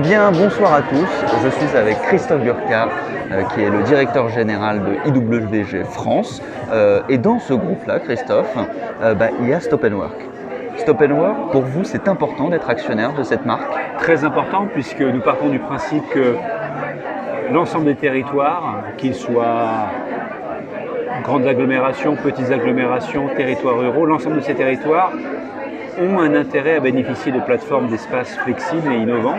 bien, bonsoir à tous. Je suis avec Christophe Burkhardt, qui est le directeur général de IWG France. Et dans ce groupe-là, Christophe, il y a Stop & Work. Stop & Work, pour vous, c'est important d'être actionnaire de cette marque? Très important, puisque nous partons du principe que l'ensemble des territoires, qu'ils soient grandes agglomérations, petites agglomérations, territoires ruraux, l'ensemble de ces territoires ont un intérêt à bénéficier de plateformes d'espaces flexibles et innovants.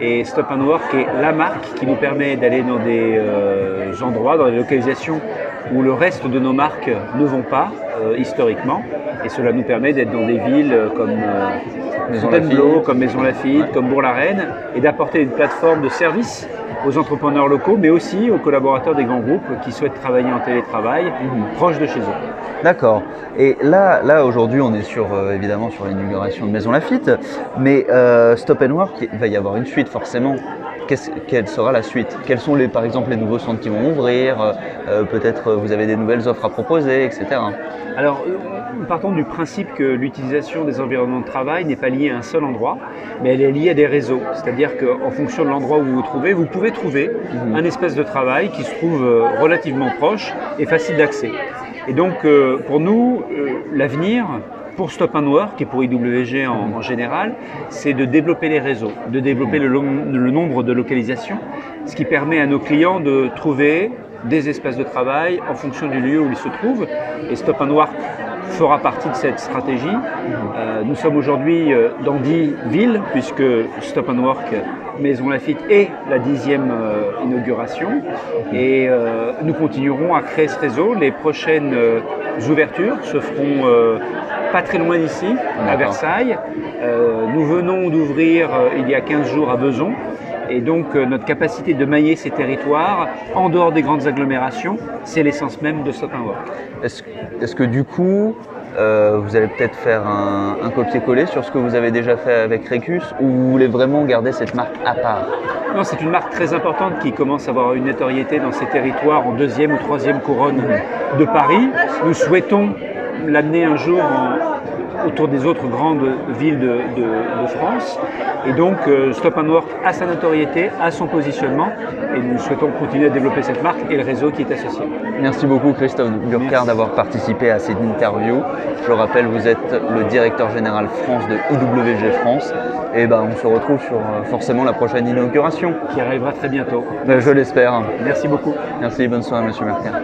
Et Stop & Work est la marque qui nous permet d'aller dans des endroits, dans des localisations où le reste de nos marques ne vont pas historiquement. Et cela nous permet d'être dans des villes comme Fontainebleau, comme Maison Lafitte, comme Bourg-la-Reine, et d'apporter une plateforme de service aux entrepreneurs locaux, mais aussi aux collaborateurs des grands groupes qui souhaitent travailler en télétravail proche de chez eux. D'accord. Et là aujourd'hui, on est évidemment sur l'inauguration de Maison Lafitte, mais Stop & Work, il va y avoir une suite forcément. Quelle sera la suite? Quels sont par exemple les nouveaux centres qui vont ouvrir? Peut-être vous avez des nouvelles offres à proposer, etc. Alors, nous partons du principe que l'utilisation des environnements de travail n'est pas liée à un seul endroit, mais elle est liée à des réseaux. C'est-à-dire qu'en fonction de l'endroit où vous vous trouvez, vous pouvez trouver un espace de travail qui se trouve relativement proche et facile d'accès. Et donc, pour nous, l'avenir, pour Stop & Work et pour IWG en général, c'est de développer les réseaux, de développer le nombre de localisations, ce qui permet à nos clients de trouver des espaces de travail en fonction du lieu où ils se trouvent. Et Stop & Work fera partie de cette stratégie. Nous sommes aujourd'hui dans 10 villes, puisque Stop & Work Maison Lafitte est la 10e inauguration. Et nous continuerons à créer ce réseau. Les prochaines ouvertures se feront pas très loin d'ici, à Versailles. Nous venons d'ouvrir il y a 15 jours à Besançon. Et donc notre capacité de mailler ces territoires en dehors des grandes agglomérations, c'est l'essence même de Stop & Work. Est-ce que du coup, vous allez peut-être faire un copier-coller sur ce que vous avez déjà fait avec Recus, ou vous voulez vraiment garder cette marque à part? Non, c'est une marque très importante qui commence à avoir une notoriété dans ces territoires en 2e ou 3e couronne de Paris. Nous souhaitons l'amener un jour autour des autres grandes villes de France. Et donc Stop & Work a sa notoriété, a son positionnement, et nous souhaitons continuer à développer cette marque et le réseau qui est associé. Merci beaucoup Christophe Burkhardt d'avoir participé à cette interview. Je le rappelle, vous êtes le directeur général France de IWG France. Et on se retrouve sur forcément la prochaine inauguration. Qui arrivera très bientôt. Je l'espère. Merci beaucoup. Merci, bonne soirée Monsieur Burkhardt.